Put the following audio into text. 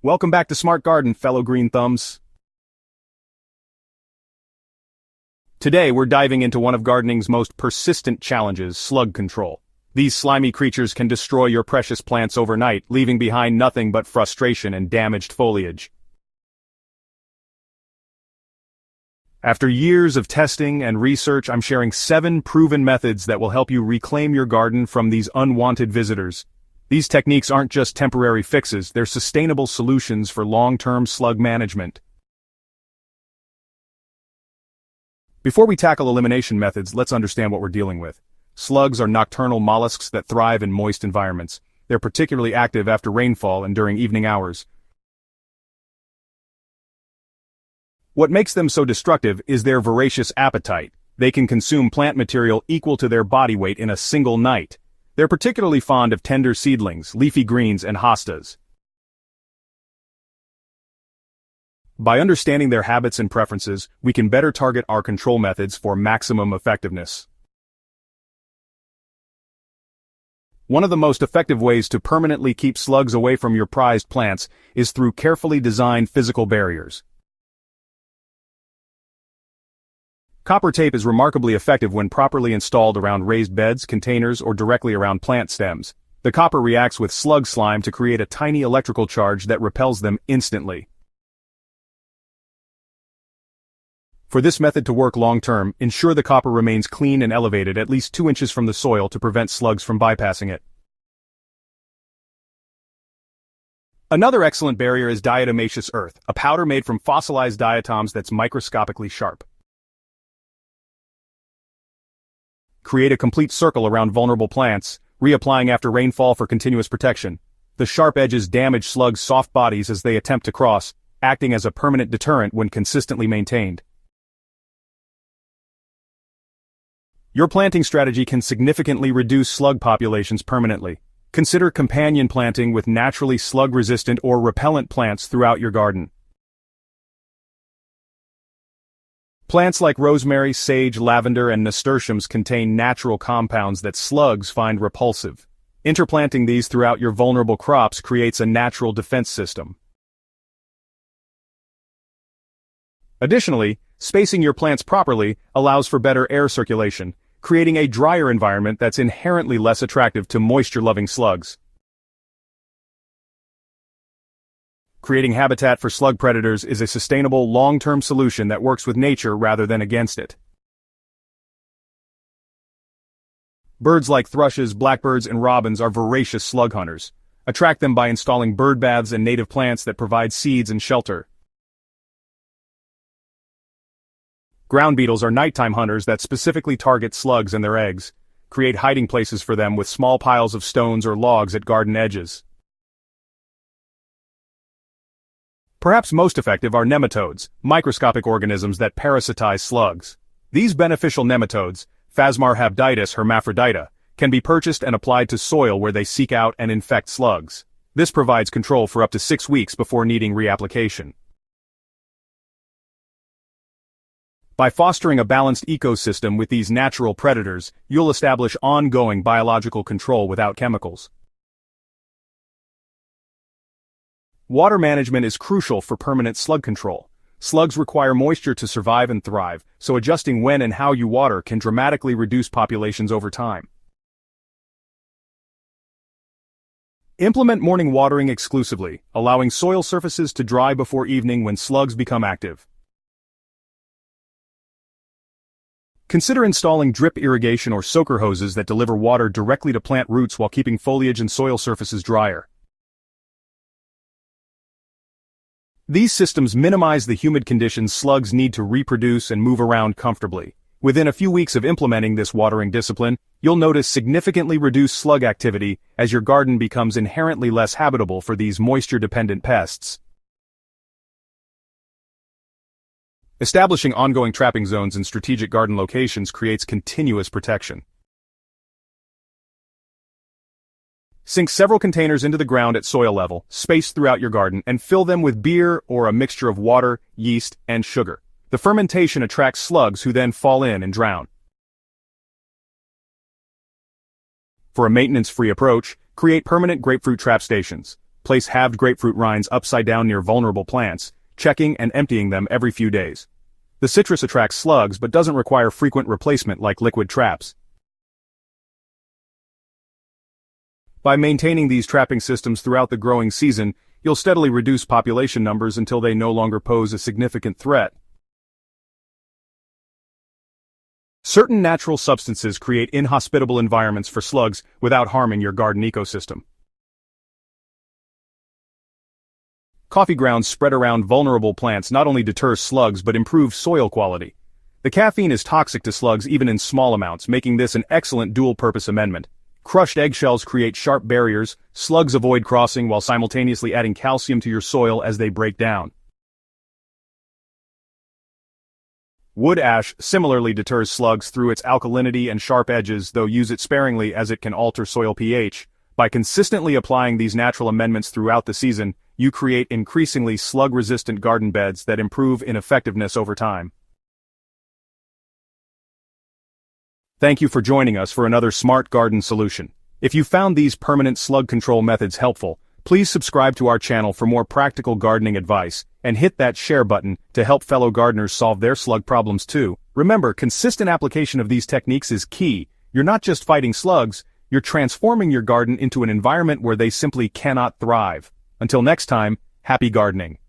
Welcome back to Smart Garden, fellow green thumbs. Today we're diving into one of gardening's most persistent challenges, slug control. These slimy creatures can destroy your precious plants overnight, leaving behind nothing but frustration and damaged foliage. After years of testing and research, I'm sharing 7 proven methods that will help you reclaim your garden from these unwanted visitors. These techniques aren't just temporary fixes, they're sustainable solutions for long-term slug management. Before we tackle elimination methods, let's understand what we're dealing with. Slugs are nocturnal mollusks that thrive in moist environments. They're particularly active after rainfall and during evening hours. What makes them so destructive is their voracious appetite. They can consume plant material equal to their body weight in a single night. They're particularly fond of tender seedlings, leafy greens, and hostas. By understanding their habits and preferences, we can better target our control methods for maximum effectiveness. One of the most effective ways to permanently keep slugs away from your prized plants is through carefully designed physical barriers. Copper tape is remarkably effective when properly installed around raised beds, containers, or directly around plant stems. The copper reacts with slug slime to create a tiny electrical charge that repels them instantly. For this method to work long-term, ensure the copper remains clean and elevated at least 2 inches from the soil to prevent slugs from bypassing it. Another excellent barrier is diatomaceous earth, a powder made from fossilized diatoms that's microscopically sharp. Create a complete circle around vulnerable plants, reapplying after rainfall for continuous protection. The sharp edges damage slugs' soft bodies as they attempt to cross, acting as a permanent deterrent when consistently maintained. Your planting strategy can significantly reduce slug populations permanently. Consider companion planting with naturally slug-resistant or repellent plants throughout your garden. Plants like rosemary, sage, lavender, and nasturtiums contain natural compounds that slugs find repulsive. Interplanting these throughout your vulnerable crops creates a natural defense system. Additionally, spacing your plants properly allows for better air circulation, creating a drier environment that's inherently less attractive to moisture-loving slugs. Creating habitat for slug predators is a sustainable, long-term solution that works with nature rather than against it. Birds like thrushes, blackbirds, and robins are voracious slug hunters. Attract them by installing bird baths and native plants that provide seeds and shelter. Ground beetles are nighttime hunters that specifically target slugs and their eggs. Create hiding places for them with small piles of stones or logs at garden edges. Perhaps most effective are nematodes, microscopic organisms that parasitize slugs. These beneficial nematodes, Phasmar habditis hermaphrodita, can be purchased and applied to soil where they seek out and infect slugs. This provides control for up to 6 weeks before needing reapplication. By fostering a balanced ecosystem with these natural predators, you'll establish ongoing biological control without chemicals. Water management is crucial for permanent slug control. Slugs require moisture to survive and thrive, so adjusting when and how you water can dramatically reduce populations over time. Implement morning watering exclusively, allowing soil surfaces to dry before evening when slugs become active. Consider installing drip irrigation or soaker hoses that deliver water directly to plant roots while keeping foliage and soil surfaces drier. These systems minimize the humid conditions slugs need to reproduce and move around comfortably. Within a few weeks of implementing this watering discipline, you'll notice significantly reduced slug activity as your garden becomes inherently less habitable for these moisture-dependent pests. Establishing ongoing trapping zones in strategic garden locations creates continuous protection. Sink several containers into the ground at soil level, spaced throughout your garden, and fill them with beer or a mixture of water, yeast, and sugar. The fermentation attracts slugs who then fall in and drown. For a maintenance-free approach, create permanent grapefruit trap stations. place halved grapefruit rinds upside down near vulnerable plants, checking and emptying them every few days. The citrus attracts slugs but doesn't require frequent replacement like liquid traps. By maintaining these trapping systems throughout the growing season, you'll steadily reduce population numbers until they no longer pose a significant threat. Certain natural substances create inhospitable environments for slugs without harming your garden ecosystem. Coffee grounds spread around vulnerable plants not only deter slugs but improve soil quality. The caffeine is toxic to slugs even in small amounts, making this an excellent dual-purpose amendment. Crushed eggshells create sharp barriers, slugs avoid crossing while simultaneously adding calcium to your soil as they break down. Wood ash similarly deters slugs through its alkalinity and sharp edges, though use it sparingly as it can alter soil pH. By consistently applying these natural amendments throughout the season, you create increasingly slug-resistant garden beds that improve in effectiveness over time. Thank you for joining us for another smart garden solution. If you found these permanent slug control methods helpful, please subscribe to our channel for more practical gardening advice, and hit that share button to help fellow gardeners solve their slug problems too. Remember, consistent application of these techniques is key. You're not just fighting slugs, you're transforming your garden into an environment where they simply cannot thrive. Until next time, happy gardening.